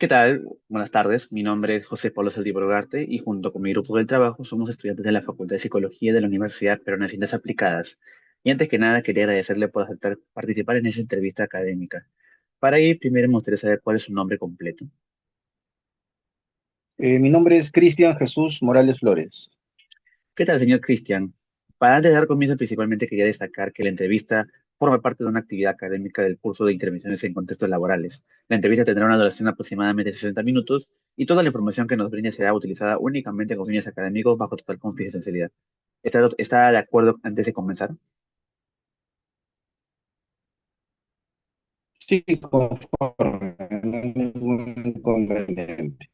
¿Qué tal? Buenas tardes. Mi nombre es José Pablo Saldívar Ugarte y junto con mi grupo de trabajo somos estudiantes de la Facultad de Psicología de la Universidad Peruana de Ciencias Aplicadas. Y antes que nada quería agradecerle por aceptar participar en esta entrevista académica. Para ir, primero me gustaría saber cuál es su nombre completo. Mi nombre es Cristian Jesús Morales Flores. ¿Qué tal, señor Cristian? Para antes de dar comienzo, principalmente quería destacar que la entrevista forma parte de una actividad académica del curso de intervenciones en contextos laborales. La entrevista tendrá una duración aproximadamente de 60 minutos y toda la información que nos brinde será utilizada únicamente con fines académicos bajo total confidencialidad. ¿Está de acuerdo antes de comenzar? Sí, conforme, no hay ningún inconveniente.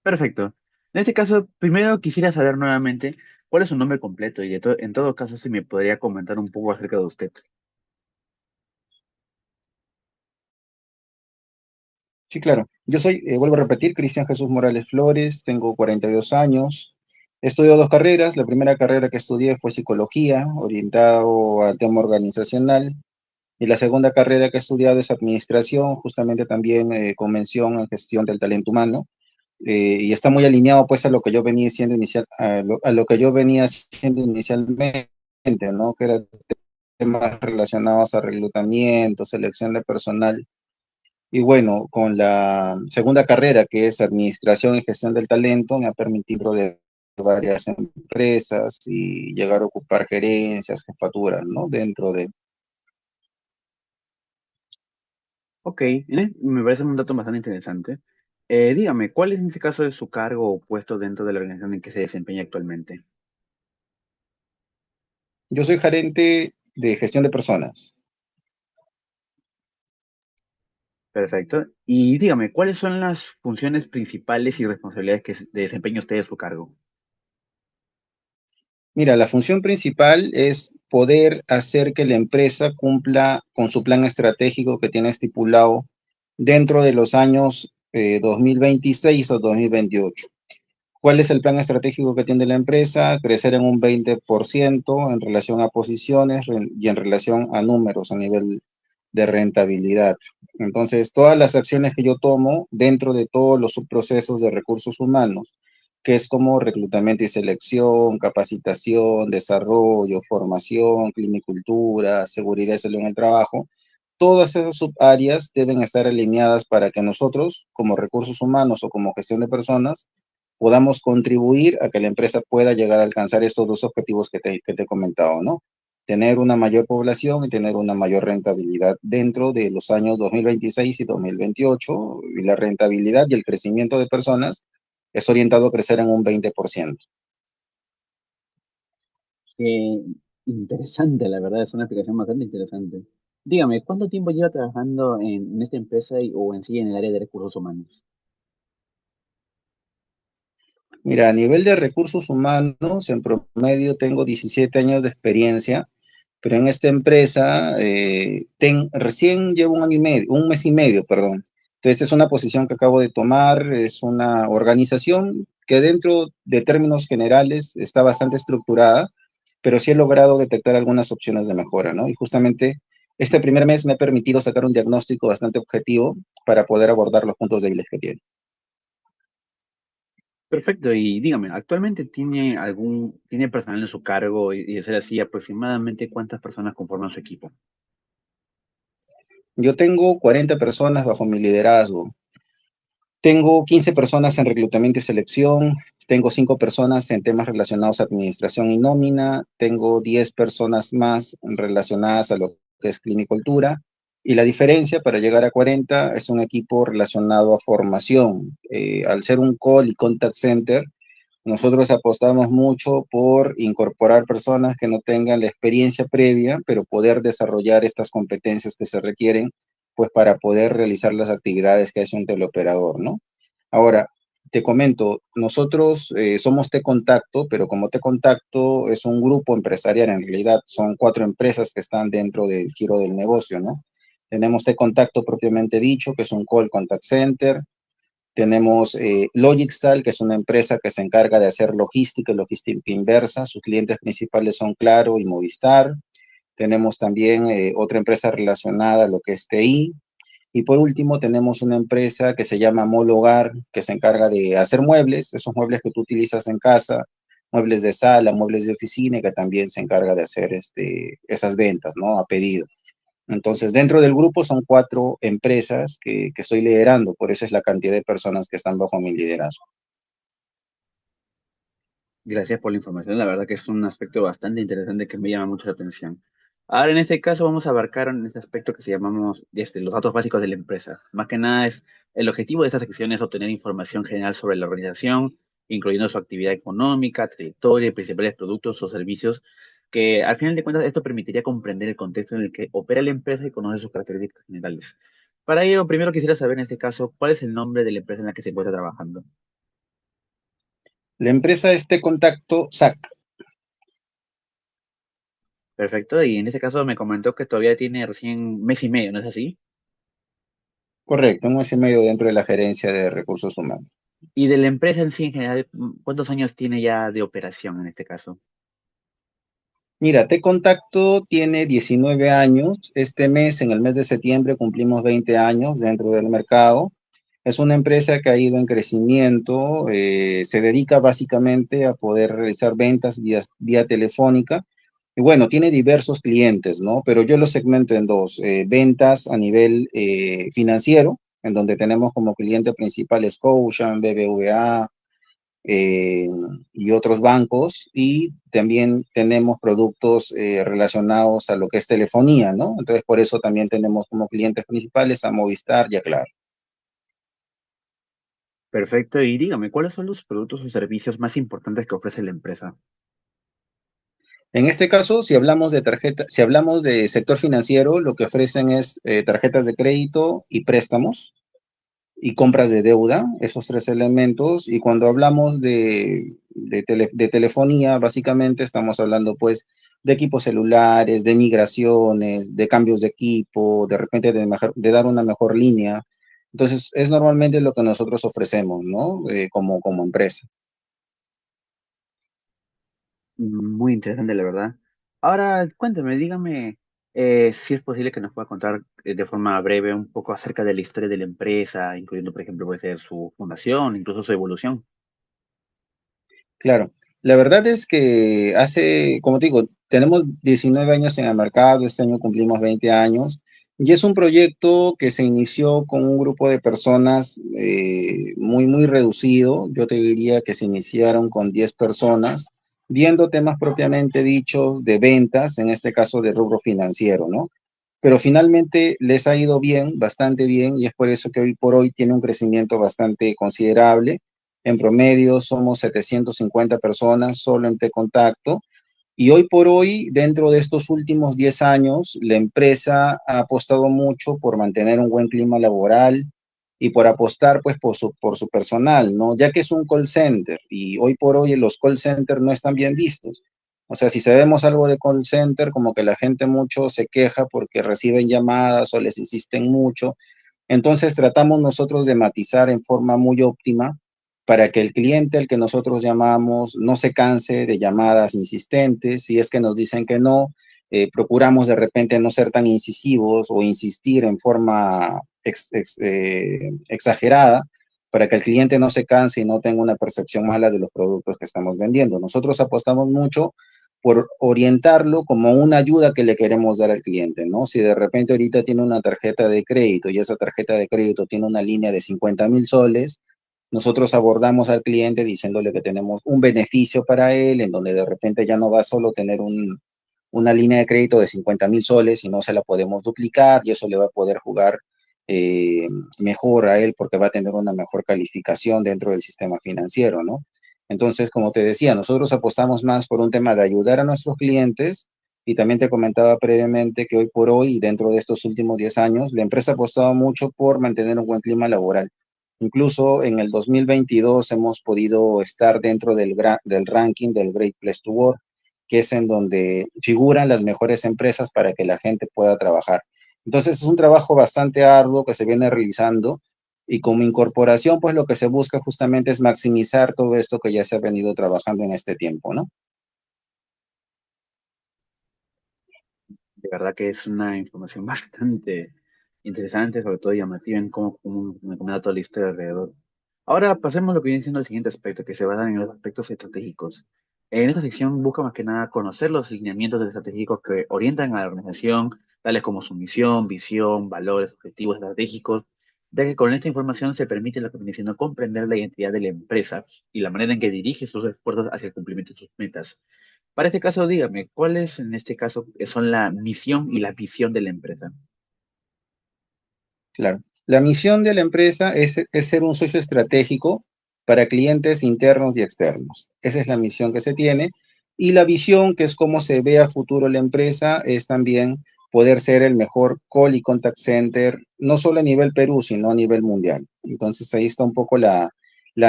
Perfecto. En este caso, primero quisiera saber nuevamente cuál es su nombre completo y en todo caso si me podría comentar un poco acerca de usted. Sí, claro. Yo soy, vuelvo a repetir, Cristian Jesús Morales Flores, tengo 42 años. He estudiado dos carreras. La primera carrera que estudié fue psicología, orientado al tema organizacional. Y la segunda carrera que he estudiado es administración, justamente también con mención en gestión del talento humano. Y está muy alineado pues a lo que yo venía siendo a lo que yo venía haciendo inicialmente, ¿no? Que era temas relacionados a reclutamiento, selección de personal. Y bueno, con la segunda carrera, que es Administración y Gestión del Talento, me ha permitido de varias empresas y llegar a ocupar gerencias, jefaturas, ¿no? Dentro de... Ok, me parece un dato bastante interesante. Dígame, ¿cuál es en este caso de su cargo o puesto dentro de la organización en que se desempeña actualmente? Yo soy gerente de gestión de personas. Perfecto. Y dígame, ¿cuáles son las funciones principales y responsabilidades que desempeña usted a su cargo? Mira, la función principal es poder hacer que la empresa cumpla con su plan estratégico que tiene estipulado dentro de los años 2026 a 2028. ¿Cuál es el plan estratégico que tiene la empresa? Crecer en un 20% en relación a posiciones y en relación a números a nivel de rentabilidad. Entonces, todas las acciones que yo tomo dentro de todos los subprocesos de recursos humanos, que es como reclutamiento y selección, capacitación, desarrollo, formación, clinicultura, seguridad y salud en el trabajo, todas esas subáreas deben estar alineadas para que nosotros, como recursos humanos o como gestión de personas, podamos contribuir a que la empresa pueda llegar a alcanzar estos dos objetivos que te he comentado, ¿no? Tener una mayor población y tener una mayor rentabilidad dentro de los años 2026 y 2028. Y la rentabilidad y el crecimiento de personas es orientado a crecer en un 20%. Eh, Interesante, la verdad, es una aplicación bastante interesante. Dígame, ¿cuánto tiempo lleva trabajando en esta empresa o en sí en el área de recursos humanos? Mira, a nivel de recursos humanos, en promedio tengo 17 años de experiencia, pero en esta empresa recién llevo un año y medio, un mes y medio, perdón. Entonces es una posición que acabo de tomar, es una organización que dentro de términos generales está bastante estructurada, pero sí he logrado detectar algunas opciones de mejora, ¿no? Y justamente este primer mes me ha permitido sacar un diagnóstico bastante objetivo para poder abordar los puntos débiles que tiene. Perfecto, y dígame, ¿actualmente tiene personal en su cargo y de ser así, aproximadamente cuántas personas conforman su equipo? Yo tengo 40 personas bajo mi liderazgo. Tengo 15 personas en reclutamiento y selección, tengo 5 personas en temas relacionados a administración y nómina, tengo 10 personas más relacionadas a lo que es clinicultura, y la diferencia para llegar a 40 es un equipo relacionado a formación. Al ser un call y contact center, nosotros apostamos mucho por incorporar personas que no tengan la experiencia previa, pero poder desarrollar estas competencias que se requieren, pues para poder realizar las actividades que hace un teleoperador, ¿no? Ahora, te comento, nosotros somos T-Contacto, pero como T-Contacto es un grupo empresarial, en realidad son 4 empresas que están dentro del giro del negocio, ¿no? Tenemos T-Contacto propiamente dicho, que es un call contact center. Tenemos Logicstal, que es una empresa que se encarga de hacer logística y logística inversa. Sus clientes principales son Claro y Movistar. Tenemos también otra empresa relacionada a lo que es TI. Y por último, tenemos una empresa que se llama Molo Hogar, que se encarga de hacer muebles, esos muebles que tú utilizas en casa, muebles de sala, muebles de oficina, y que también se encarga de hacer esas ventas, ¿no? A pedido. Entonces, dentro del grupo son 4 empresas que estoy liderando, por eso es la cantidad de personas que están bajo mi liderazgo. Gracias por la información. La verdad que es un aspecto bastante interesante que me llama mucho la atención. Ahora, en este caso, vamos a abarcar en este aspecto que se llamamos los datos básicos de la empresa. Más que nada, es el objetivo de esta sección es obtener información general sobre la organización, incluyendo su actividad económica, trayectoria y principales productos o servicios, que al final de cuentas esto permitiría comprender el contexto en el que opera la empresa y conocer sus características generales. Para ello, primero quisiera saber en este caso, ¿cuál es el nombre de la empresa en la que se encuentra trabajando? La empresa este contacto SAC, Perfecto, y en este caso me comentó que todavía tiene recién mes y medio, ¿no es así? correcto, un mes y medio dentro de la gerencia de recursos humanos. Y de la empresa en sí en general, ¿cuántos años tiene ya de operación en este caso? Mira, Te Contacto tiene 19 años. Este mes, en el mes de septiembre, cumplimos 20 años dentro del mercado. Es una empresa que ha ido en crecimiento, se dedica básicamente a poder realizar ventas vía telefónica. Y bueno, tiene diversos clientes, ¿no? Pero yo los segmento en dos, ventas a nivel financiero, en donde tenemos como cliente principal Scotiabank, BBVA, eh, y otros bancos, y también tenemos productos relacionados a lo que es telefonía, ¿no? Entonces, por eso también tenemos como clientes principales a Movistar y a Claro. Perfecto, y dígame, ¿cuáles son los productos o servicios más importantes que ofrece la empresa? En este caso, si hablamos de tarjeta, si hablamos de sector financiero, lo que ofrecen es tarjetas de crédito y préstamos y compras de deuda, esos 3 elementos. Y cuando hablamos de telefonía, básicamente estamos hablando pues de equipos celulares, de migraciones, de cambios de equipo, de repente de dar una mejor línea. Entonces, es normalmente lo que nosotros ofrecemos, ¿no? Como empresa. Muy interesante, la verdad. Ahora, cuéntame, dígame si es posible que nos pueda contar de forma breve un poco acerca de la historia de la empresa, incluyendo, por ejemplo, puede ser su fundación, incluso su evolución. Claro, la verdad es que como te digo, tenemos 19 años en el mercado, este año cumplimos 20 años, y es un proyecto que se inició con un grupo de personas muy, muy reducido. Yo te diría que se iniciaron con 10 personas, viendo temas propiamente dichos de ventas, en este caso de rubro financiero, ¿no? Pero finalmente les ha ido bien, bastante bien, y es por eso que hoy por hoy tiene un crecimiento bastante considerable. En promedio somos 750 personas solo en T-Contacto. Y hoy por hoy, dentro de estos últimos 10 años, la empresa ha apostado mucho por mantener un buen clima laboral y por apostar pues por su personal, ¿no? Ya que es un call center y hoy por hoy los call centers no están bien vistos. O sea, si sabemos algo de call center, como que la gente mucho se queja porque reciben llamadas o les insisten mucho. Entonces tratamos nosotros de matizar en forma muy óptima para que el cliente al que nosotros llamamos no se canse de llamadas insistentes. Si es que nos dicen que no, procuramos de repente no ser tan incisivos o insistir en forma exagerada para que el cliente no se canse y no tenga una percepción mala de los productos que estamos vendiendo. Nosotros apostamos mucho por orientarlo como una ayuda que le queremos dar al cliente, ¿no? Si de repente ahorita tiene una tarjeta de crédito y esa tarjeta de crédito tiene una línea de 50.000 soles, nosotros abordamos al cliente diciéndole que tenemos un beneficio para él, en donde de repente ya no va a solo tener una línea de crédito de 50.000 soles, sino se la podemos duplicar y eso le va a poder jugar eh, mejor a él porque va a tener una mejor calificación dentro del sistema financiero, ¿no? Entonces, como te decía, nosotros apostamos más por un tema de ayudar a nuestros clientes, y también te comentaba previamente que hoy por hoy, dentro de estos últimos 10 años, la empresa ha apostado mucho por mantener un buen clima laboral. Incluso en el 2022 hemos podido estar dentro del ranking del Great Place to Work, que es en donde figuran las mejores empresas para que la gente pueda trabajar. Entonces es un trabajo bastante arduo que se viene realizando, y como incorporación, pues lo que se busca justamente es maximizar todo esto que ya se ha venido trabajando en este tiempo, ¿no? De verdad que es una información bastante interesante, sobre todo llamativa en cómo me comenta toda la historia alrededor. Ahora pasemos a lo que viene siendo el siguiente aspecto, que se basa en los aspectos estratégicos. En esta sección busca más que nada conocer los lineamientos estratégicos que orientan a la organización, tales como su misión, visión, valores, objetivos estratégicos, ya que con esta información se permite la definición de comprender la identidad de la empresa y la manera en que dirige sus esfuerzos hacia el cumplimiento de sus metas. Para este caso, dígame, ¿cuáles en este caso son la misión y la visión de la empresa? Claro. La misión de la empresa es ser un socio estratégico para clientes internos y externos. Esa es la misión que se tiene. Y la visión, que es cómo se ve a futuro la empresa, es también poder ser el mejor call y contact center, no solo a nivel Perú, sino a nivel mundial. Entonces ahí está un poco la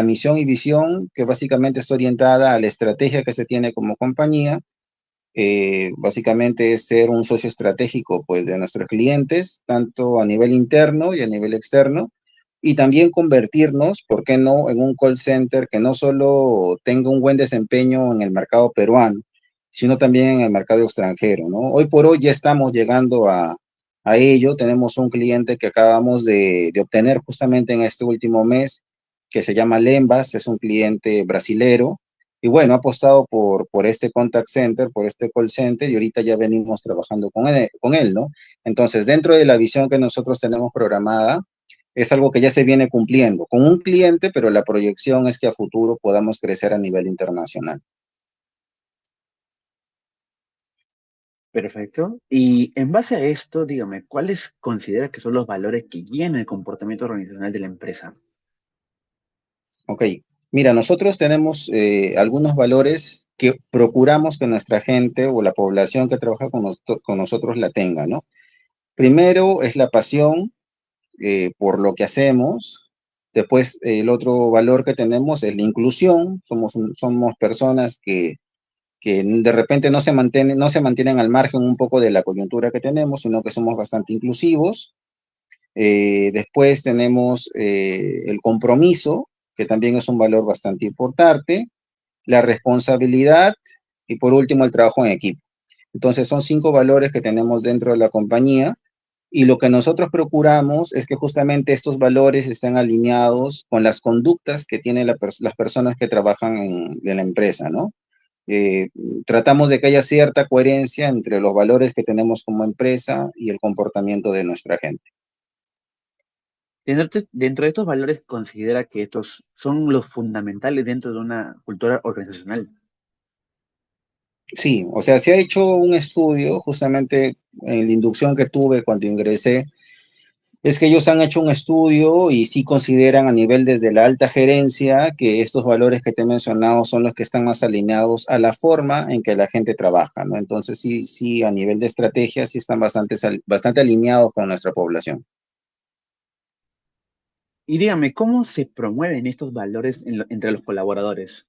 misión y visión, que básicamente está orientada a la estrategia que se tiene como compañía. Básicamente es ser un socio estratégico pues, de nuestros clientes, tanto a nivel interno y a nivel externo, y también convertirnos, ¿por qué no?, en un call center que no solo tenga un buen desempeño en el mercado peruano, sino también en el mercado extranjero, ¿no? Hoy por hoy ya estamos llegando a ello. Tenemos un cliente que acabamos de obtener justamente en este último mes, que se llama Lembas, es un cliente brasilero, y bueno, ha apostado por este contact center, por este call center, y ahorita ya venimos trabajando con él, ¿no? Entonces, dentro de la visión que nosotros tenemos programada, es algo que ya se viene cumpliendo con un cliente, pero la proyección es que a futuro podamos crecer a nivel internacional. Perfecto. Y en base a esto, dígame, ¿cuáles considera que son los valores que guían el comportamiento organizacional de la empresa? Ok, mira, nosotros tenemos algunos valores que procuramos que nuestra gente o la población que trabaja con nosotros la tenga, ¿no? Primero es la pasión por lo que hacemos. Después, el otro valor que tenemos es la inclusión. Somos personas que de repente no se mantienen al margen un poco de la coyuntura que tenemos, sino que somos bastante inclusivos. Después tenemos el compromiso, que también es un valor bastante importante, la responsabilidad y por último el trabajo en equipo. Entonces son 5 valores que tenemos dentro de la compañía, y lo que nosotros procuramos es que justamente estos valores estén alineados con las conductas que tienen las personas que trabajan en la empresa, ¿no? Eh, Tratamos de que haya cierta coherencia entre los valores que tenemos como empresa y el comportamiento de nuestra gente. Dentro de estos valores, ¿considera que estos son los fundamentales dentro de una cultura organizacional? Sí, o sea, se ha hecho un estudio justamente en la inducción que tuve cuando ingresé. Es que ellos han hecho un estudio y sí consideran a nivel desde la alta gerencia que estos valores que te he mencionado son los que están más alineados a la forma en que la gente trabaja, ¿no? Entonces sí, sí, a nivel de estrategia sí están bastante alineados con nuestra población. Y dígame, ¿cómo se promueven estos valores entre los colaboradores?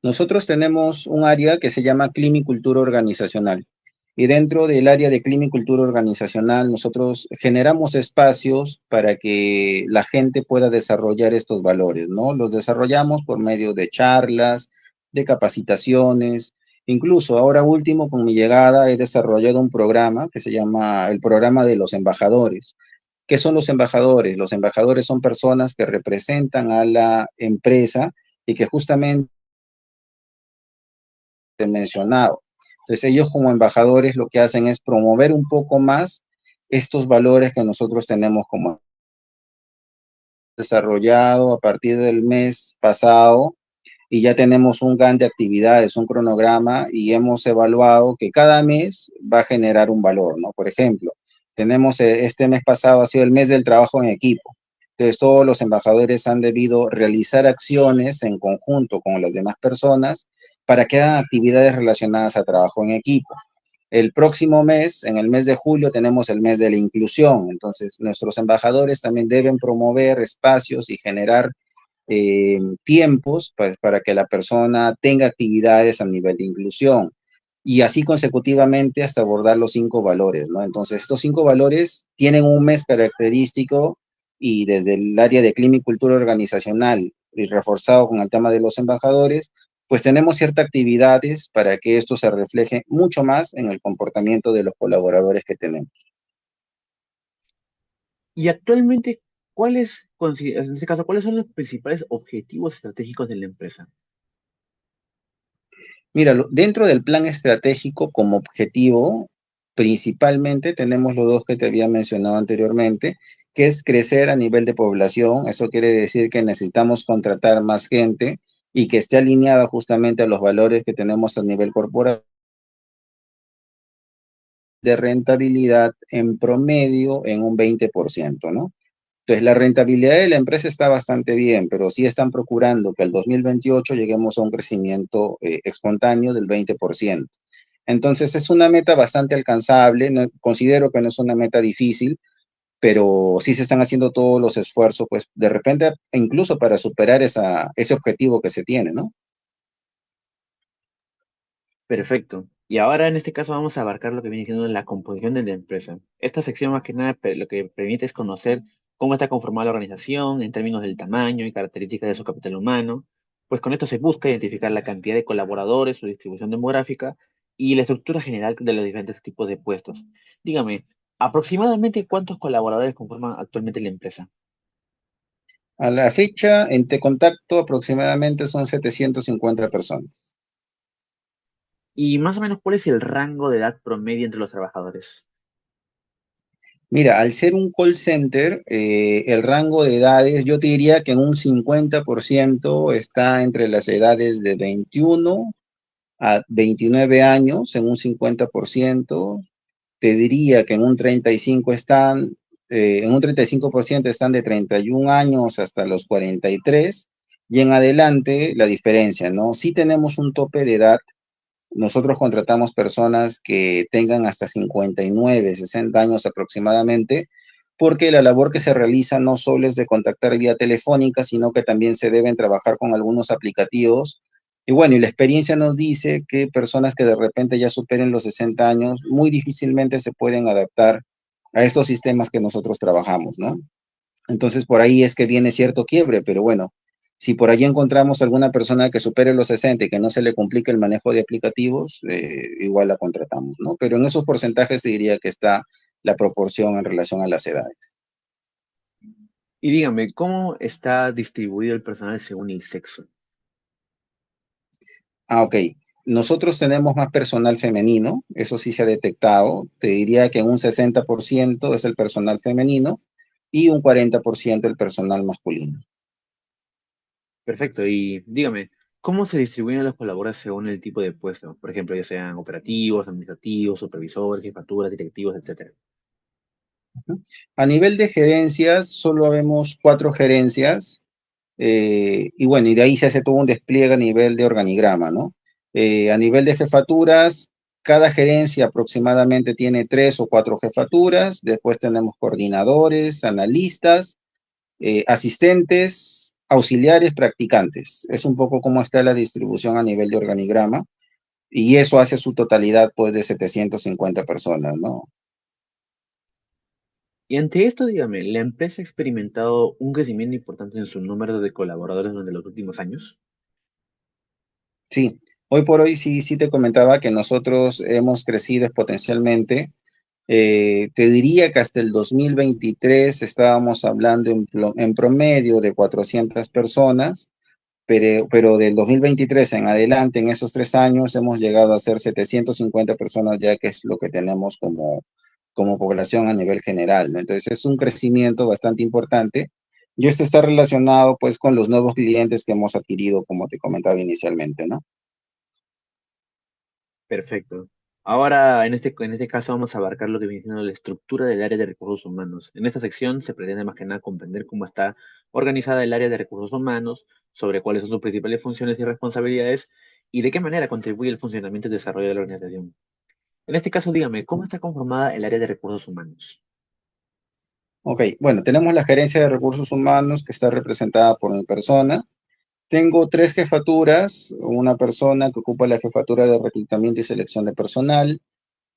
Nosotros tenemos un área que se llama Clima y Cultura Organizacional. Y dentro del área de Clima y Cultura Organizacional, nosotros generamos espacios para que la gente pueda desarrollar estos valores, ¿no? Los desarrollamos por medio de charlas, de capacitaciones. Incluso ahora último, con mi llegada, he desarrollado un programa que se llama el programa de los embajadores. ¿Qué son los embajadores? Los embajadores son personas que representan a la empresa y que justamente mencionado. Entonces ellos como embajadores lo que hacen es promover un poco más estos valores que nosotros tenemos como desarrollado a partir del mes pasado, y ya tenemos un GAN de actividades, un cronograma, y hemos evaluado que cada mes va a generar un valor, ¿no? Por ejemplo, tenemos este mes pasado ha sido el mes del trabajo en equipo. Entonces, todos los embajadores han debido realizar acciones en conjunto con las demás personas para que hagan actividades relacionadas a trabajo en equipo. El próximo mes, en el mes de julio, tenemos el mes de la inclusión. Entonces, nuestros embajadores también deben promover espacios y generar tiempos pues, para que la persona tenga actividades a nivel de inclusión, y así consecutivamente hasta abordar los 5 valores, ¿no? Entonces, estos 5 valores tienen un mes característico, y desde el área de clima y cultura organizacional y reforzado con el tema de los embajadores, pues tenemos ciertas actividades para que esto se refleje mucho más en el comportamiento de los colaboradores que tenemos. Y actualmente, en este caso, cuáles son los principales objetivos estratégicos de la empresa? Mira, dentro del plan estratégico como objetivo, principalmente tenemos los dos que te había mencionado anteriormente, que es crecer a nivel de población. Eso quiere decir que necesitamos contratar más gente y que esté alineada justamente a los valores que tenemos a nivel corporativo de rentabilidad en promedio en un 20%, ¿no? Entonces, la rentabilidad de la empresa está bastante bien, pero sí están procurando que al 2028 lleguemos a un crecimiento espontáneo del 20%. Entonces, es una meta bastante alcanzable. No, considero que no es una meta difícil, pero sí se están haciendo todos los esfuerzos, pues de repente, incluso para superar ese objetivo que se tiene, ¿no? Perfecto. Y ahora en este caso vamos a abarcar lo que viene siendo la composición de la empresa. Esta sección más que nada lo que permite es conocer cómo está conformada la organización en términos del tamaño y características de su capital humano. Pues con esto se busca identificar la cantidad de colaboradores, su distribución demográfica y la estructura general de los diferentes tipos de puestos. Dígame, aproximadamente cuántos colaboradores conforman actualmente la empresa. A la fecha, en Te Contacto aproximadamente son 750 personas. Y más o menos cuál es el rango de edad promedio entre los trabajadores. Mira, al ser un call center, el rango de edades, yo te diría que en un 50% está entre las edades de 21 a 29 años, en un 50%. Te diría que en un 35% están de 31 años hasta los 43, y en adelante la diferencia, ¿no? Sí tenemos un tope de edad. Nosotros contratamos personas que tengan hasta 59, 60 años aproximadamente, porque la labor que se realiza no solo es de contactar vía telefónica, sino que también se deben trabajar con algunos aplicativos. Y bueno, y la experiencia nos dice que personas que de repente ya superen los 60 años muy difícilmente se pueden adaptar a estos sistemas que nosotros trabajamos, ¿no? Entonces por ahí es que viene cierto quiebre, pero bueno, si por allí encontramos alguna persona que supere los 60 y que no se le complique el manejo de aplicativos, igual la contratamos, ¿no? Pero en esos porcentajes te diría que está la proporción en relación a las edades. Y dígame, ¿cómo está distribuido el personal según el sexo? Ah, ok. Nosotros tenemos más personal femenino, eso sí se ha detectado. Te diría que en un 60% es el personal femenino y un 40% el personal masculino. Perfecto. Y dígame, ¿cómo se distribuyen los colaboradores según el tipo de puesto? Por ejemplo, ya sean operativos, administrativos, supervisores, jefaturas, directivos, etcétera. A nivel de gerencias, solo vemos 4 gerencias. Y bueno, y de ahí se hace todo un despliegue a nivel de organigrama, ¿no? A nivel de jefaturas, cada gerencia aproximadamente tiene 3 o 4 jefaturas. Después tenemos coordinadores, analistas, asistentes, auxiliares, practicantes. Es un poco cómo está la distribución a nivel de organigrama. Y eso hace su totalidad, pues, de 750 personas, ¿no? Y ante esto, dígame, ¿la empresa ha experimentado un crecimiento importante en su número de colaboradores durante los últimos años? Sí, hoy por hoy sí, sí te comentaba que nosotros hemos crecido exponencialmente. Te diría que hasta el 2023 estábamos hablando en promedio de 400 personas, pero del 2023 en adelante, en esos 3 años, hemos llegado a ser 750 personas ya, que es lo que tenemos como población a nivel general, ¿no? Entonces es un crecimiento bastante importante. Y esto está relacionado pues con los nuevos clientes que hemos adquirido, como te comentaba inicialmente, ¿no? Perfecto. Ahora, en este caso, vamos a abarcar lo que viene siendo la estructura del área de recursos humanos. En esta sección se pretende más que nada comprender cómo está organizada el área de recursos humanos, sobre cuáles son sus principales funciones y responsabilidades y de qué manera contribuye el funcionamiento y desarrollo de la organización. En este caso, dígame, ¿cómo está conformada el área de recursos humanos? Ok, bueno, tenemos la gerencia de recursos humanos que está representada por mi persona. Tengo 3 jefaturas, una persona que ocupa la jefatura de reclutamiento y selección de personal.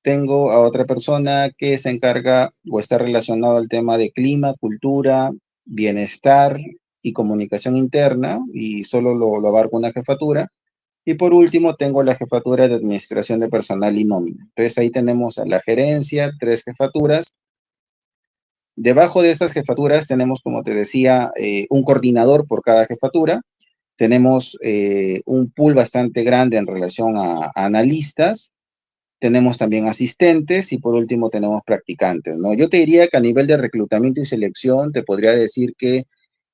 Tengo a otra persona que se encarga o está relacionado al tema de clima, cultura, bienestar y comunicación interna, y solo lo abarco una jefatura. Y por último, tengo la jefatura de administración de personal y nómina. Entonces ahí tenemos a la gerencia, 3 jefaturas. Debajo de estas jefaturas tenemos, como te decía, un coordinador por cada jefatura. Tenemos un pool bastante grande en relación a analistas. Tenemos también asistentes y por último tenemos practicantes, ¿no? Yo te diría que a nivel de reclutamiento y selección te podría decir que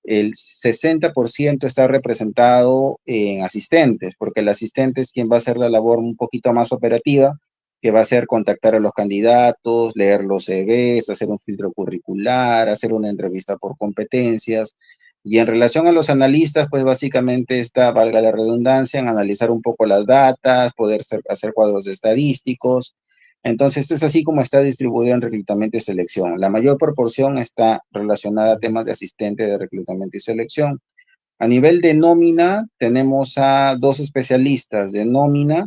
el 60% está representado en asistentes, porque el asistente es quien va a hacer la labor un poquito más operativa, que va a ser contactar a los candidatos, leer los CVs, hacer un filtro curricular, hacer una entrevista por competencias. Y en relación a los analistas, pues básicamente está, valga la redundancia, en analizar un poco las datas, poder hacer cuadros estadísticos. Entonces, es así como está distribuido en reclutamiento y selección. La mayor proporción está relacionada a temas de asistente de reclutamiento y selección. A nivel de nómina, tenemos a dos especialistas de nómina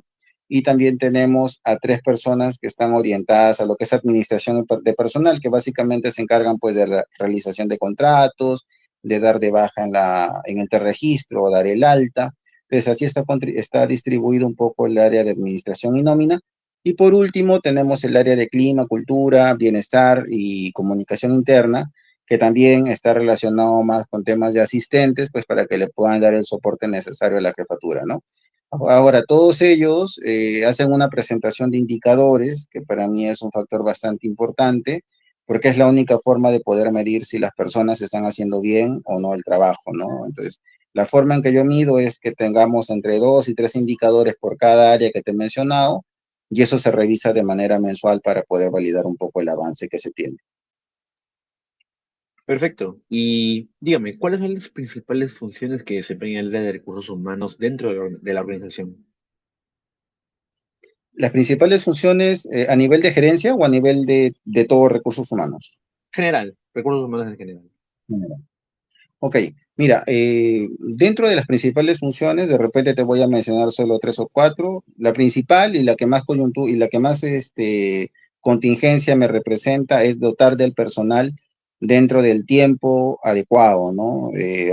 y también tenemos a tres personas que están orientadas a lo que es administración de personal, que básicamente se encargan pues de la realización de contratos, de dar de baja en el registro o dar el alta. Entonces, así está distribuido un poco el área de administración y nómina. Y por último, tenemos el área de clima, cultura, bienestar y comunicación interna, que también está relacionado más con temas de asistentes, pues para que le puedan dar el soporte necesario a la jefatura, ¿no? Ahora, todos ellos hacen una presentación de indicadores, que para mí es un factor bastante importante, porque es la única forma de poder medir si las personas están haciendo bien o no el trabajo, ¿no? Entonces, la forma en que yo mido es que tengamos entre 2 y 3 indicadores por cada área que te he mencionado, y eso se revisa de manera mensual para poder validar un poco el avance que se tiene. Perfecto. Y dígame, ¿cuáles son las principales funciones que desempeña el área de recursos humanos dentro de la organización? Las principales funciones a nivel de gerencia o a nivel de todos recursos humanos. General, recursos humanos en general. Ok, mira, dentro de las principales funciones, de repente te voy a mencionar solo tres o cuatro. La principal y la que más coyuntura y la que más contingencia me representa es dotar del personal dentro del tiempo adecuado, ¿no?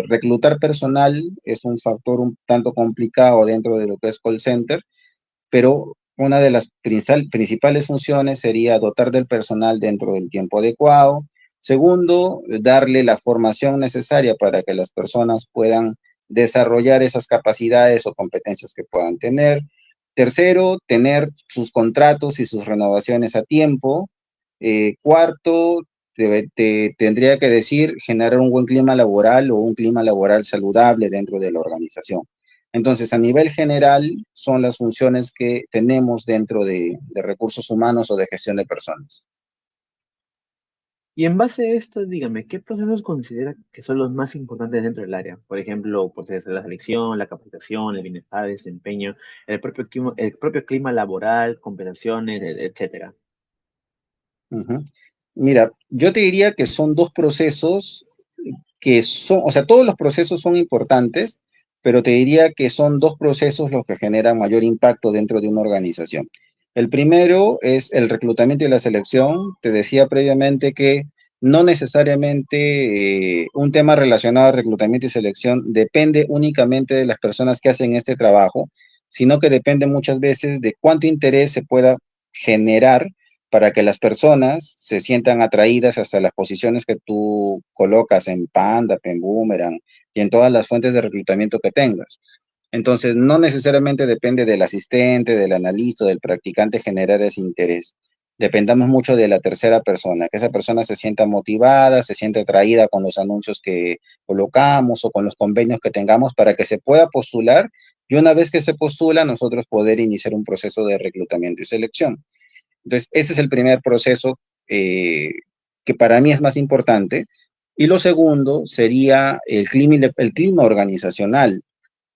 Reclutar personal es un factor un tanto complicado dentro de lo que es call center, pero una de las principales funciones sería dotar del personal dentro del tiempo adecuado. Segundo, darle la formación necesaria para que las personas puedan desarrollar esas capacidades o competencias que puedan tener. Tercero, tener sus contratos y sus renovaciones a tiempo. Cuarto, tendría que decir generar un buen clima laboral o un clima laboral saludable dentro de la organización. Entonces, a nivel general, son las funciones que tenemos dentro de recursos humanos o de gestión de personas. Y en base a esto, dígame, ¿qué procesos considera que son los más importantes dentro del área? Por ejemplo, procesos de la selección, la capacitación, el bienestar, el desempeño, el propio clima laboral, compensaciones, etcétera. Ujú. Mira, yo te diría que son dos procesos que son, o sea, todos los procesos son importantes, pero te diría que son dos procesos los que generan mayor impacto dentro de una organización. El primero es el reclutamiento y la selección. Te decía previamente que no necesariamente un tema relacionado al reclutamiento y selección depende únicamente de las personas que hacen este trabajo, sino que depende muchas veces de cuánto interés se pueda generar para que las personas se sientan atraídas hasta las posiciones que tú colocas en Panda, en Boomerang y en todas las fuentes de reclutamiento que tengas. Entonces, no necesariamente depende del asistente, del analista, del practicante generar ese interés. Dependamos mucho de la tercera persona, que esa persona se sienta motivada, se sienta atraída con los anuncios que colocamos o con los convenios que tengamos para que se pueda postular y una vez que se postula, nosotros poder iniciar un proceso de reclutamiento y selección. Entonces, ese es el primer proceso eh, que para mí es más importante. Y lo segundo sería el clima organizacional.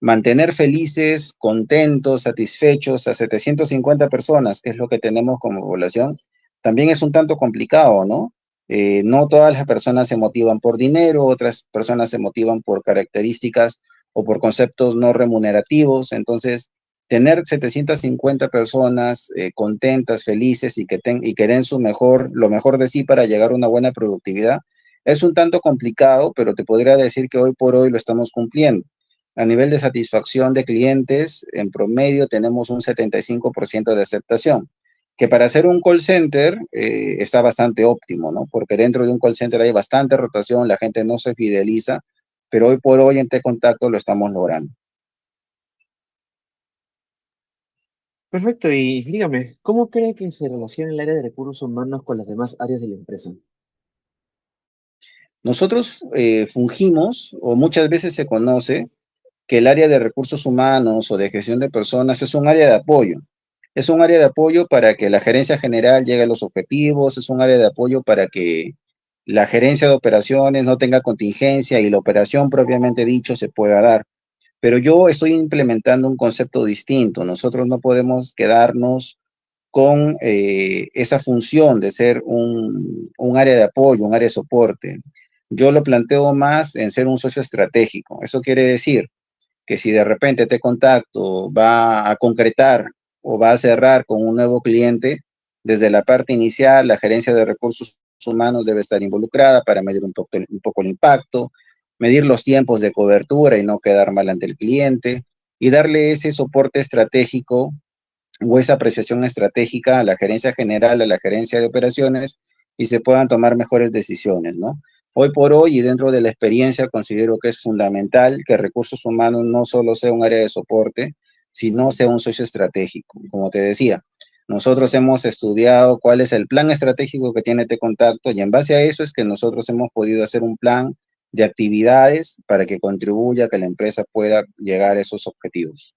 Mantener felices, contentos, satisfechos a 750 personas, que es lo que tenemos como población, también es un tanto complicado, ¿no? No todas las personas se motivan por dinero, otras personas se motivan por características o por conceptos no remunerativos. Entonces, tener 750 personas contentas, felices y que den lo mejor de sí para llegar a una buena productividad, es un tanto complicado, pero te podría decir que hoy por hoy lo estamos cumpliendo. A nivel de satisfacción de clientes, en promedio tenemos un 75% de aceptación. que para hacer un call center está bastante óptimo, ¿no? Porque dentro de un call center hay bastante rotación, la gente no se fideliza, pero hoy por hoy en T-Contacto lo estamos logrando. Perfecto, y dígame, ¿cómo cree que se relaciona el área de recursos humanos con las demás áreas de la empresa? Nosotros fungimos, o muchas veces se conoce, que el área de recursos humanos o de gestión de personas es un área de apoyo. Es un área de apoyo para que la gerencia general llegue a los objetivos, es un área de apoyo para que la gerencia de operaciones no tenga contingencia y la operación propiamente dicho se pueda dar. Pero yo estoy implementando un concepto distinto. Nosotros no podemos quedarnos con esa función de ser un área de apoyo, un área de soporte. Yo lo planteo más en ser un socio estratégico. Eso quiere decir que si de repente te contacto va a concretar o va a cerrar con un nuevo cliente, desde la parte inicial, la gerencia de recursos humanos debe estar involucrada para medir un poco el impacto, medir los tiempos de cobertura y no quedar mal ante el cliente y darle ese soporte estratégico o esa apreciación estratégica a la gerencia general, a la gerencia de operaciones y se puedan tomar mejores decisiones, ¿no? Hoy por hoy y dentro de la experiencia considero que es fundamental que recursos humanos no solo sea un área de soporte, sino sea un socio estratégico. Como te decía, nosotros hemos estudiado cuál es el plan estratégico que tiene T-Contacto y en base a eso es que nosotros hemos podido hacer un plan de actividades para que contribuya a que la empresa pueda llegar a esos objetivos.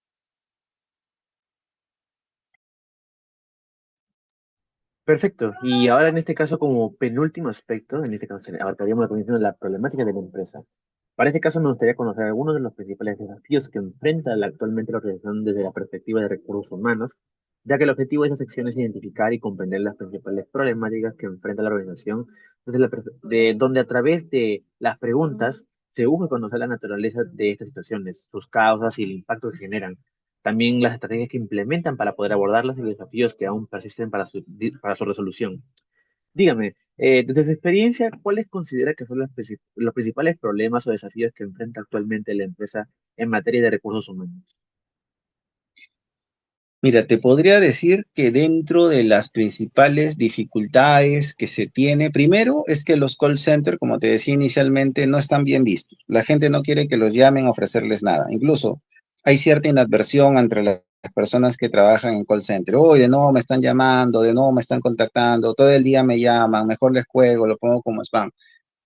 Perfecto, y ahora en este caso como penúltimo aspecto, en este caso abarcaríamos la condición de la problemática de la empresa. Para este caso me gustaría conocer algunos de los principales desafíos que enfrenta actualmente la organización desde la perspectiva de recursos humanos, ya que el objetivo de esta sección es identificar y comprender las principales problemáticas que enfrenta la organización, de donde a través de las preguntas se busca conocer la naturaleza de estas situaciones, sus causas y el impacto que generan. También las estrategias que implementan para poder abordarlas y los desafíos que aún persisten para su resolución. Dígame, desde su experiencia, ¿cuáles considera que son los principales problemas o desafíos que enfrenta actualmente la empresa en materia de recursos humanos? Mira, te podría decir que dentro de las principales dificultades que se tiene, primero es que los call centers, como te decía inicialmente, no están bien vistos. La gente no quiere que los llamen a ofrecerles nada. Incluso hay cierta inadversión entre las personas que trabajan en call center. Oye, de nuevo me están llamando, de nuevo me están contactando, todo el día me llaman, mejor les cuelgo, lo pongo como spam.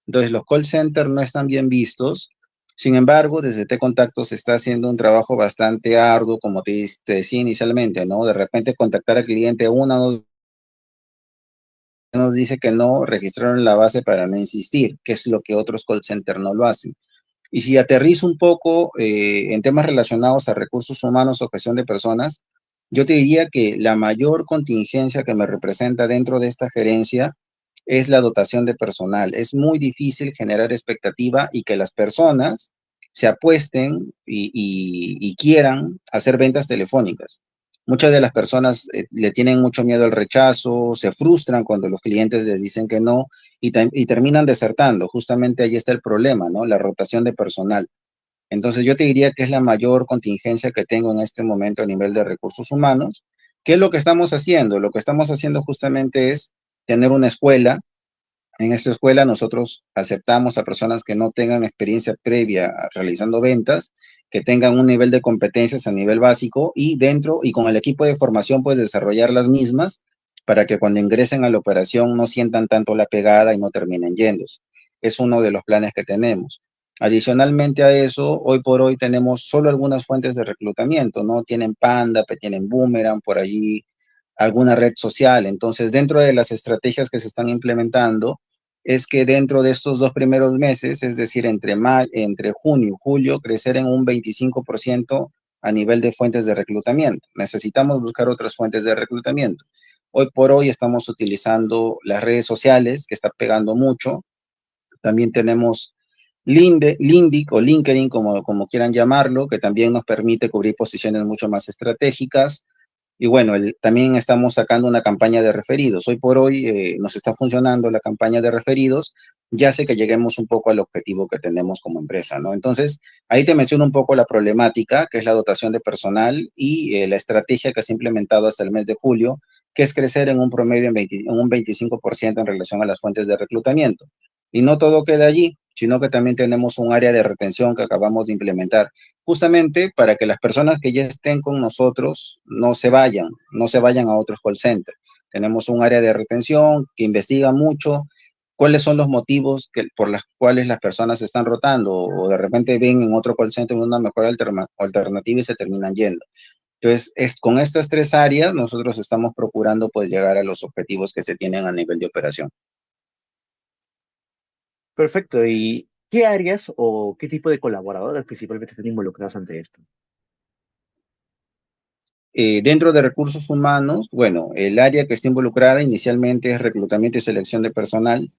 Entonces, los call centers no están bien vistos. Sin embargo, desde T-Contacto se está haciendo un trabajo bastante arduo, como te decía inicialmente, ¿no? De repente contactar al cliente una o dos nos dice que no, registraron la base para no insistir, que es lo que otros call centers no lo hacen. Y si aterrizo un poco en temas relacionados a recursos humanos o gestión de personas, yo te diría que la mayor contingencia que me representa dentro de esta gerencia es la dotación de personal. Es muy difícil generar expectativa y que las personas se apuesten y quieran hacer ventas telefónicas. Muchas de las personas le tienen mucho miedo al rechazo, se frustran cuando los clientes les dicen que no y terminan desertando. Justamente ahí está el problema, ¿no? La rotación de personal. Entonces yo te diría que es la mayor contingencia que tengo en este momento a nivel de recursos humanos. ¿Qué es lo que estamos haciendo? Lo que estamos haciendo justamente es tener una escuela. En esta escuela nosotros aceptamos a personas que no tengan experiencia previa realizando ventas, que tengan un nivel de competencias a nivel básico y dentro y con el equipo de formación pues desarrollar las mismas para que cuando ingresen a la operación no sientan tanto la pegada y no terminen yéndose. Es uno de los planes que tenemos. Adicionalmente a eso, hoy por hoy tenemos solo algunas fuentes de reclutamiento, ¿no? Tienen Panda, tienen Boomerang, por allí alguna red social. Entonces, dentro de las estrategias que se están implementando, es que dentro de estos 2 primeros meses, es decir, entre junio y julio, crecer en un 25% a nivel de fuentes de reclutamiento. Necesitamos buscar otras fuentes de reclutamiento. Hoy por hoy estamos utilizando las redes sociales, que está pegando mucho. También tenemos Lindic o LinkedIn, como quieran llamarlo, que también nos permite cubrir posiciones mucho más estratégicas. Y bueno, también estamos sacando una campaña de referidos. Hoy por hoy nos está funcionando la campaña de referidos, ya hace que lleguemos un poco al objetivo que tenemos como empresa, ¿no? Entonces, ahí te menciono un poco la problemática, que es la dotación de personal y la estrategia que se ha implementado hasta el mes de julio, que es crecer en un promedio en un 25% en relación a las fuentes de reclutamiento. Y no todo queda allí, sino que también tenemos un área de retención que acabamos de implementar justamente para que las personas que ya estén con nosotros no se vayan a otros call centers. Tenemos un área de retención que investiga mucho cuáles son los motivos por los cuales las personas se están rotando o de repente ven en otro call center una mejor alternativa y se terminan yendo. Entonces, con estas tres áreas nosotros estamos procurando pues llegar a los objetivos que se tienen a nivel de operación. Perfecto. ¿Y qué áreas o qué tipo de colaboradores principalmente están involucrados ante esto? Dentro de recursos humanos, bueno, el área que está involucrada inicialmente es reclutamiento y selección de personal,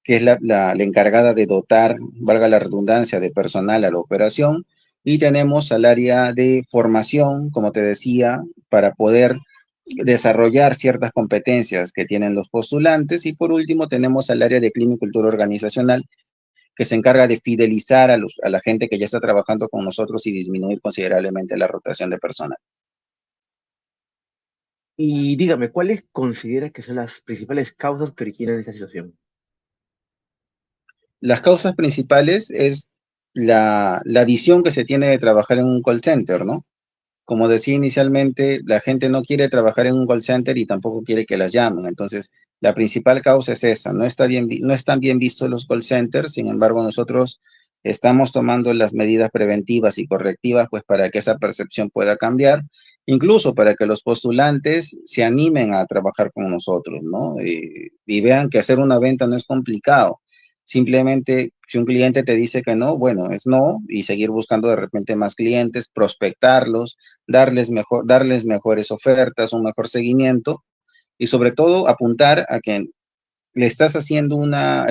que es la encargada de dotar, valga la redundancia, de personal a la operación. Y tenemos al área de formación, como te decía, para poder desarrollar ciertas competencias que tienen los postulantes. Y por último, tenemos al área de clima y cultura organizacional, que se encarga de fidelizar a la gente que ya está trabajando con nosotros y disminuir considerablemente la rotación de personal. Y dígame, ¿cuáles considera que son las principales causas que originan esta situación? Las causas principales es la visión que se tiene de trabajar en un call center, ¿no? Como decía inicialmente, la gente no quiere trabajar en un call center y tampoco quiere que las llamen. Entonces, la principal causa es esa. No están bien vistos los call centers, sin embargo, nosotros estamos tomando las medidas preventivas y correctivas, pues para que esa percepción pueda cambiar, incluso para que los postulantes se animen a trabajar con nosotros, ¿no? Y vean que hacer una venta no es complicado. Simplemente, si un cliente te dice que no, bueno, es no, y seguir buscando de repente más clientes, prospectarlos, darles mejores ofertas, un mejor seguimiento y sobre todo apuntar a que está haciendo una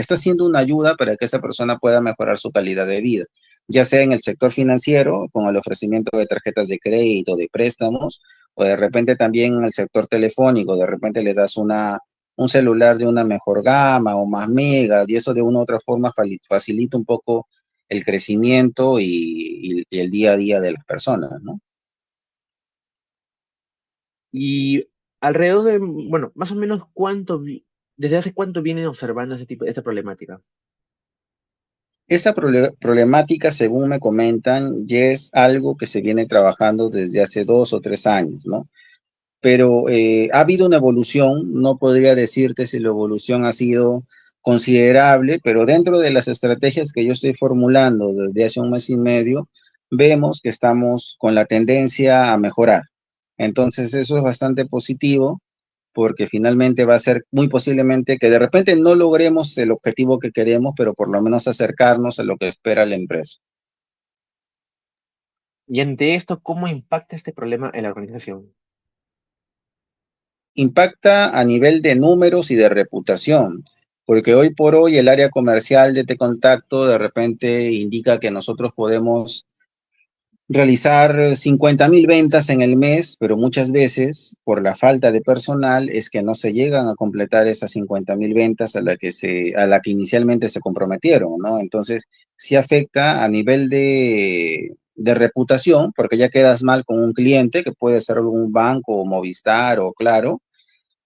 ayuda para que esa persona pueda mejorar su calidad de vida, ya sea en el sector financiero, con el ofrecimiento de tarjetas de crédito, de préstamos, o de repente también en el sector telefónico, de repente le das un celular de una mejor gama o más megas, y eso de una u otra forma facilita un poco el crecimiento y el día a día de las personas, ¿no? Y alrededor de, bueno, más o menos desde hace cuánto vienen observando esta problemática. Esta problemática, según me comentan, ya es algo que se viene trabajando desde hace 2 o 3 años, ¿no? Pero ha habido una evolución, no podría decirte si la evolución ha sido considerable, pero dentro de las estrategias que yo estoy formulando desde hace un mes y medio, vemos que estamos con la tendencia a mejorar. Entonces, eso es bastante positivo porque finalmente va a ser muy posiblemente que de repente no logremos el objetivo que queremos, pero por lo menos acercarnos a lo que espera la empresa. Y ante esto, ¿cómo impacta este problema en la organización? Impacta a nivel de números y de reputación, porque hoy por hoy el área comercial de Te Contacto de repente indica que nosotros podemos realizar 50.000 ventas en el mes, pero muchas veces por la falta de personal es que no se llegan a completar esas 50.000 ventas a la que inicialmente se comprometieron, ¿no? Entonces, sí afecta a nivel de reputación, porque ya quedas mal con un cliente que puede ser un banco o Movistar o Claro,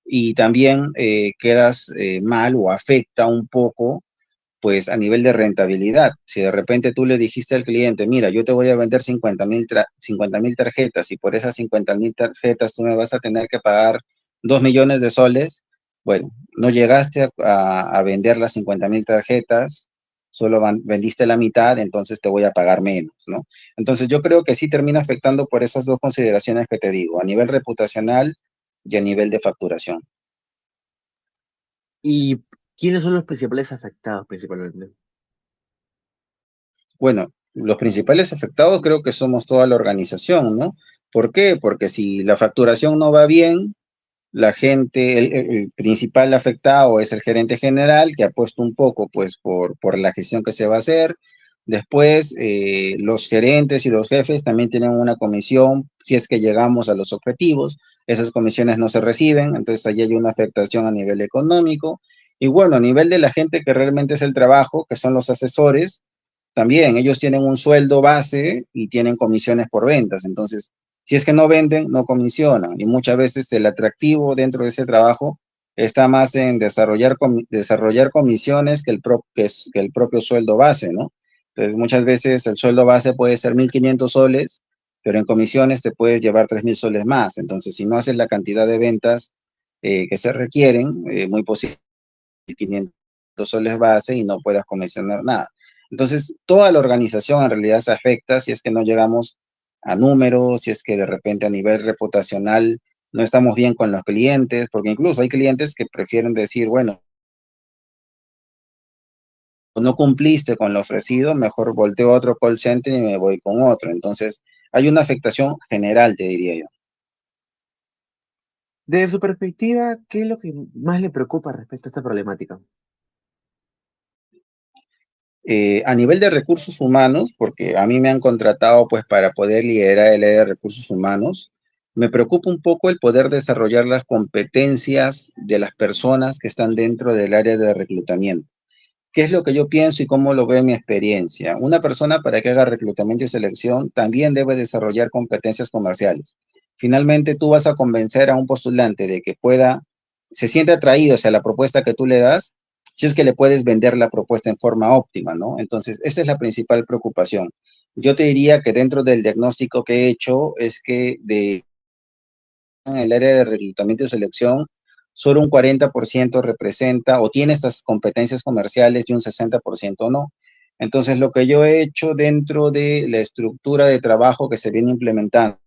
y también quedas mal o afecta un poco, pues a nivel de rentabilidad. Si de repente tú le dijiste al cliente, mira, yo te voy a vender 50.000 tarjetas y por esas 50.000 tarjetas tú me vas a tener que pagar 2 millones de soles, bueno, no llegaste a vender las 50.000 tarjetas, solo vendiste la mitad, entonces te voy a pagar menos, ¿no? Entonces yo creo que sí termina afectando por esas dos consideraciones que te digo, a nivel reputacional y a nivel de facturación. ¿Y quiénes son los principales afectados principalmente? Bueno, los principales afectados creo que somos toda la organización, ¿no? ¿Por qué? Porque si la facturación no va bien, la gente, el principal afectado es el gerente general, que ha puesto un poco, pues, por la gestión que se va a hacer. Después, los gerentes y los jefes también tienen una comisión si es que llegamos a los objetivos. Esas comisiones no se reciben, entonces allí hay una afectación a nivel económico. Y bueno, a nivel de la gente que realmente es el trabajo, que son los asesores, también ellos tienen un sueldo base y tienen comisiones por ventas. Entonces, si es que no venden, no comisionan. Y muchas veces el atractivo dentro de ese trabajo está más en desarrollar comisiones que el propio sueldo base, ¿no? Entonces, muchas veces el sueldo base puede ser 1.500 soles, pero en comisiones te puedes llevar 3.000 soles más. Entonces, si no haces la cantidad de ventas que se requieren, muy posible 500 soles base y no puedas comisionar nada. Entonces, toda la organización en realidad se afecta si es que no llegamos a números, si es que de repente a nivel reputacional no estamos bien con los clientes, porque incluso hay clientes que prefieren decir, bueno, no cumpliste con lo ofrecido, mejor volteo a otro call center y me voy con otro. Entonces, hay una afectación general, te diría yo. Desde su perspectiva, ¿qué es lo que más le preocupa respecto a esta problemática? A nivel de recursos humanos, porque a mí me han contratado pues para poder liderar el área de recursos humanos, me preocupa un poco el poder desarrollar las competencias de las personas que están dentro del área de reclutamiento. ¿Qué es lo que yo pienso y cómo lo veo en mi experiencia? Una persona para que haga reclutamiento y selección también debe desarrollar competencias comerciales. Finalmente, tú vas a convencer a un postulante de que se siente atraído hacia la propuesta que tú le das, si es que le puedes vender la propuesta en forma óptima, ¿no? Entonces, esa es la principal preocupación. Yo te diría que dentro del diagnóstico que he hecho es que en el área de reclutamiento y selección, solo un 40% representa o tiene estas competencias comerciales y un 60% no. Entonces, lo que yo he hecho dentro de la estructura de trabajo que se viene implementando,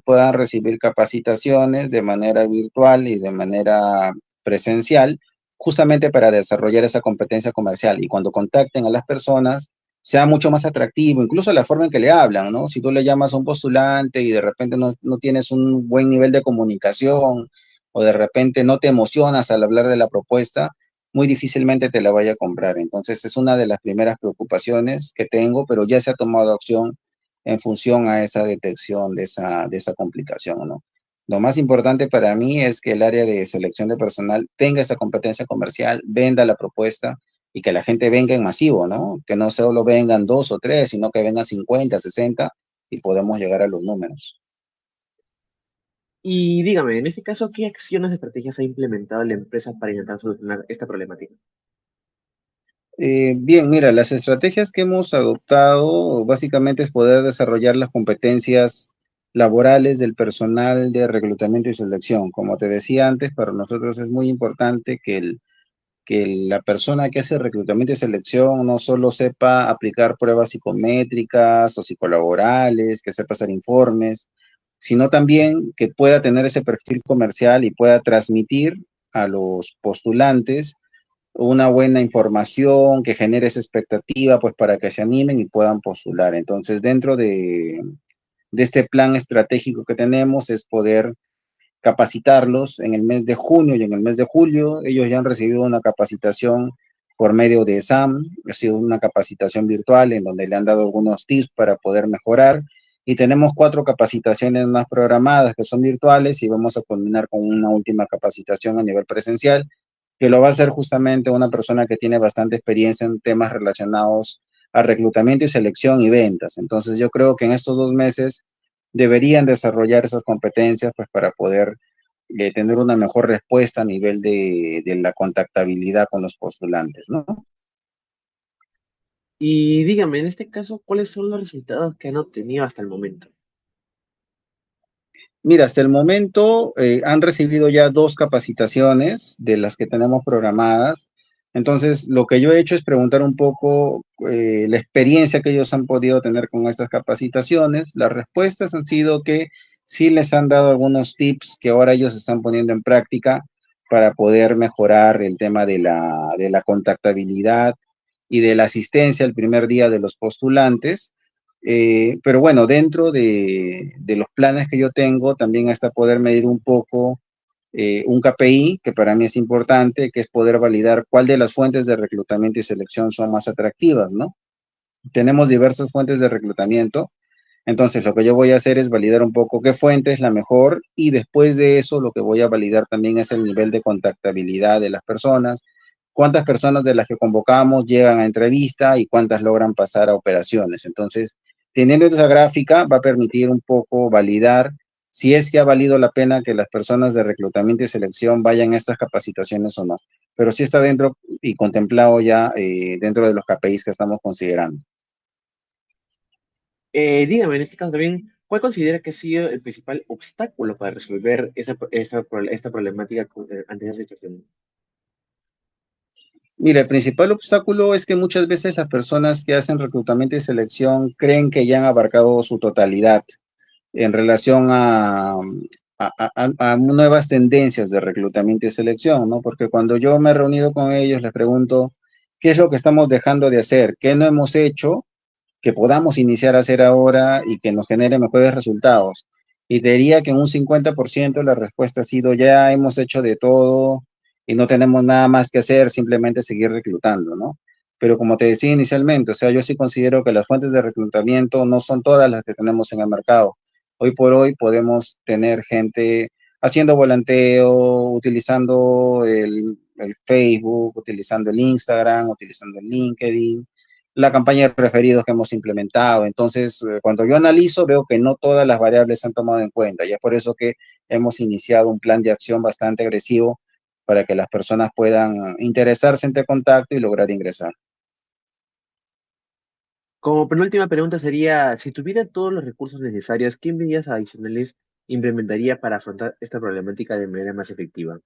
puedan recibir capacitaciones de manera virtual y de manera presencial, justamente para desarrollar esa competencia comercial. Y cuando contacten a las personas, sea mucho más atractivo, incluso la forma en que le hablan, ¿no? Si tú le llamas a un postulante y de repente no tienes un buen nivel de comunicación o de repente no te emocionas al hablar de la propuesta, muy difícilmente te la vaya a comprar. Entonces, es una de las primeras preocupaciones que tengo, pero ya se ha tomado acción en función a esa detección de esa complicación, ¿no? Lo más importante para mí es que el área de selección de personal tenga esa competencia comercial, venda la propuesta y que la gente venga en masivo, ¿no? Que no solo vengan dos o tres, sino que vengan 50, 60 y podemos llegar a los números. Y dígame, en este caso, ¿qué acciones o estrategias ha implementado la empresa para intentar solucionar esta problemática? Bien, mira, las estrategias que hemos adoptado básicamente es poder desarrollar las competencias laborales del personal de reclutamiento y selección. Como te decía antes, para nosotros es muy importante que la persona que hace reclutamiento y selección no solo sepa aplicar pruebas psicométricas o psicolaborales, que sepa hacer informes, sino también que pueda tener ese perfil comercial y pueda transmitir a los postulantes una buena información que genere esa expectativa, pues para que se animen y puedan postular. Entonces, dentro de este plan estratégico que tenemos es poder capacitarlos en el mes de junio y en el mes de julio. Ellos ya han recibido una capacitación por medio de SAM, ha sido una capacitación virtual en donde le han dado algunos tips para poder mejorar. Y tenemos 4 capacitaciones más programadas que son virtuales y vamos a culminar con una última capacitación a nivel presencial, que lo va a hacer justamente una persona que tiene bastante experiencia en temas relacionados a reclutamiento y selección y ventas. Entonces yo creo que en estos 2 meses deberían desarrollar esas competencias pues para poder tener una mejor respuesta a nivel de la contactabilidad con los postulantes, ¿no? Y dígame, en este caso, ¿cuáles son los resultados que han obtenido hasta el momento? Mira, hasta el momento han recibido ya 2 capacitaciones de las que tenemos programadas. Entonces, lo que yo he hecho es preguntar un poco la experiencia que ellos han podido tener con estas capacitaciones. Las respuestas han sido que sí les han dado algunos tips que ahora ellos están poniendo en práctica para poder mejorar el tema de la contactabilidad y de la asistencia el primer día de los postulantes. Pero bueno, dentro de los planes que yo tengo, también está poder medir un poco un KPI, que para mí es importante, que es poder validar cuál de las fuentes de reclutamiento y selección son más atractivas, ¿no? tenemos diversas fuentes de reclutamiento. Entonces, lo que yo voy a hacer es validar un poco qué fuente es la mejor y después de eso lo que voy a validar también es el nivel de contactabilidad de las personas, cuántas personas de las que convocamos llegan a entrevista y cuántas logran pasar a operaciones. Entonces, teniendo esa gráfica va a permitir un poco validar si es que ha valido la pena que las personas de reclutamiento y selección vayan a estas capacitaciones o no. Pero sí está dentro y contemplado ya dentro de los KPIs que estamos considerando. Dígame, en este caso también, ¿cuál considera que ha sido el principal obstáculo para resolver esta problemática ante esa situación? Mira, el principal obstáculo es que muchas veces las personas que hacen reclutamiento y selección creen que ya han abarcado su totalidad en relación a nuevas tendencias de reclutamiento y selección, ¿no? Porque cuando yo me he reunido con ellos, les pregunto, ¿qué es lo que estamos dejando de hacer? ¿Qué no hemos hecho que podamos iniciar a hacer ahora y que nos genere mejores resultados? Y te diría que en un 50% la respuesta ha sido ya hemos hecho de todo y no tenemos nada más que hacer, simplemente seguir reclutando, ¿no? Pero como te decía inicialmente, o sea, yo sí considero que las fuentes de reclutamiento no son todas las que tenemos en el mercado. Hoy por hoy podemos tener gente haciendo volanteo, utilizando el Facebook, utilizando el Instagram, utilizando el LinkedIn, la campaña de referidos que hemos implementado. Entonces, cuando yo analizo, veo que no todas las variables se han tomado en cuenta. Y es por eso que hemos iniciado un plan de acción bastante agresivo para que las personas puedan interesarse en este contacto y lograr ingresar. Como penúltima pregunta sería, si tuviera todos los recursos necesarios, ¿qué medidas adicionales implementaría para afrontar esta problemática de manera más efectiva?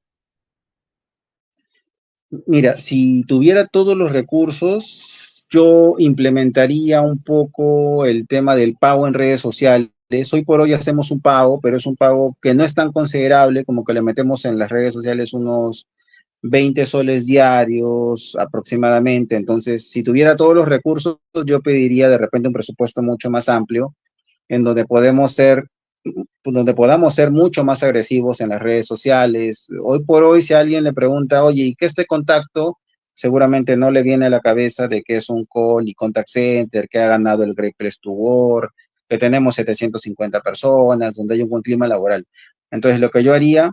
Mira, si tuviera todos los recursos, yo implementaría un poco el tema del pago en redes sociales. Hoy por hoy hacemos un pago, pero es un pago que no es tan considerable como que le metemos en las redes sociales unos 20 soles diarios aproximadamente. Entonces, si tuviera todos los recursos, yo pediría de repente un presupuesto mucho más amplio en donde podamos ser mucho más agresivos en las redes sociales. Hoy por hoy, si a alguien le pregunta, oye, ¿y qué es este contacto? Seguramente no le viene a la cabeza de que es un call y contact center, que ha ganado el Great Place to Work, que tenemos 750 personas, donde hay un buen clima laboral. Entonces, lo que yo haría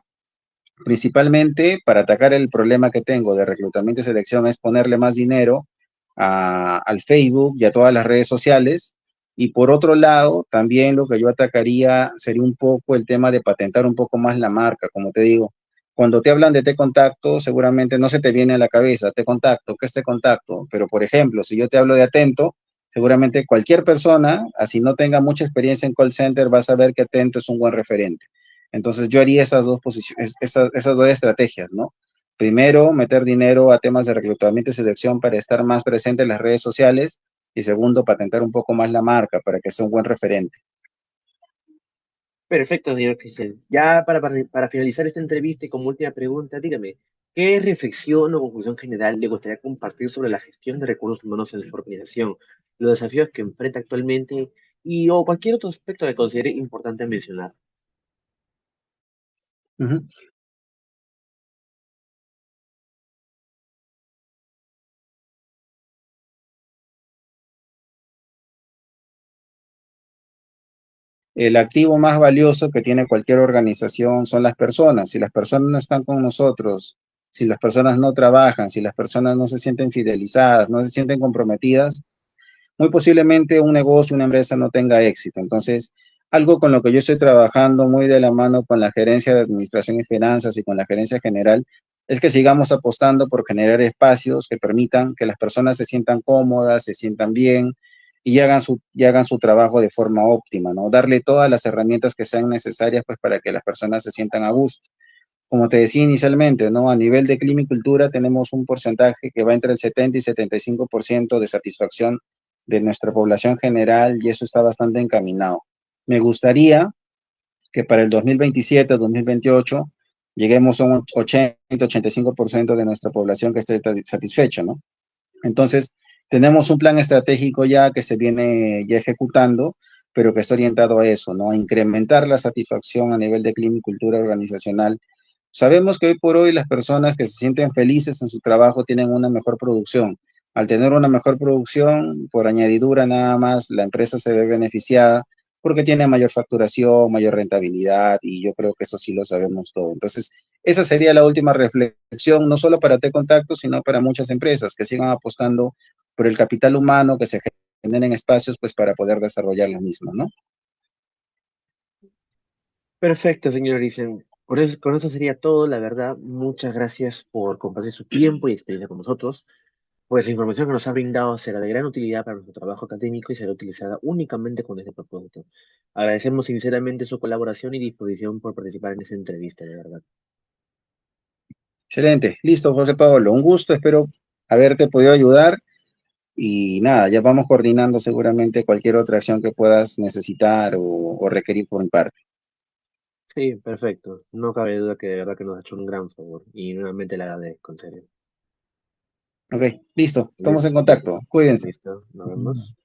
principalmente para atacar el problema que tengo de reclutamiento y selección es ponerle más dinero al Facebook y a todas las redes sociales. Y por otro lado, también lo que yo atacaría sería un poco el tema de patentar un poco más la marca, como te digo. Cuando te hablan de Te Contacto, seguramente no se te viene a la cabeza Te Contacto, ¿qué es Te Contacto? Pero, por ejemplo, si yo te hablo de Atento, seguramente cualquier persona, así no tenga mucha experiencia en call center, va a saber que Atento es un buen referente. Entonces yo haría esas dos posiciones, esas dos estrategias, ¿no? Primero, meter dinero a temas de reclutamiento y selección para estar más presente en las redes sociales y segundo, patentar un poco más la marca para que sea un buen referente. Perfecto, señor Cristian. Ya para finalizar esta entrevista y como última pregunta, dígame, ¿qué reflexión o conclusión general le gustaría compartir sobre la gestión de recursos humanos en su organización, los desafíos que enfrenta actualmente y o cualquier otro aspecto que considere importante mencionar? Uh -huh. El activo más valioso que tiene cualquier organización son las personas. Si las personas no están con nosotros, si las personas no trabajan, si las personas no se sienten fidelizadas, no se sienten comprometidas, muy posiblemente un negocio, una empresa no tenga éxito. Entonces, algo con lo que yo estoy trabajando muy de la mano con la gerencia de administración y finanzas y con la gerencia general es que sigamos apostando por generar espacios que permitan que las personas se sientan cómodas, se sientan bien y hagan su trabajo de forma óptima, ¿no? Darle todas las herramientas que sean necesarias pues para que las personas se sientan a gusto. Como te decía inicialmente, ¿no? A nivel de clima y cultura tenemos un porcentaje que va entre el 70 y 75% de satisfacción de nuestra población general y eso está bastante encaminado. Me gustaría que para el 2027-2028 lleguemos a un 80-85% de nuestra población que esté satisfecha, ¿no? Entonces, tenemos un plan estratégico ya que se viene ya ejecutando, pero que está orientado a eso, ¿no? A incrementar la satisfacción a nivel de clima y cultura organizacional. Sabemos que hoy por hoy las personas que se sienten felices en su trabajo tienen una mejor producción, Al tener una mejor producción, por añadidura nada más, la empresa se ve beneficiada porque tiene mayor facturación, mayor rentabilidad y yo creo que eso sí lo sabemos todo. Entonces, esa sería la última reflexión, no solo para T-Contacto, sino para muchas empresas que sigan apostando por el capital humano, que se generen espacios pues para poder desarrollar los mismos, ¿no? Perfecto, señor Isen. Con eso sería todo, la verdad. Muchas gracias por compartir su tiempo y experiencia con nosotros. Pues la información que nos ha brindado será de gran utilidad para nuestro trabajo académico y será utilizada únicamente con ese propósito. Agradecemos sinceramente su colaboración y disposición por participar en esta entrevista, de verdad. Excelente, listo, José Pablo, un gusto, espero haberte podido ayudar y nada, ya vamos coordinando seguramente cualquier otra acción que puedas necesitar o requerir por mi parte. Sí, perfecto. No cabe duda que de verdad que nos ha hecho un gran favor y nuevamente le agradezco, en serio. Ok, listo, estamos en Listo, contacto, cuídense. listo. Nos vemos.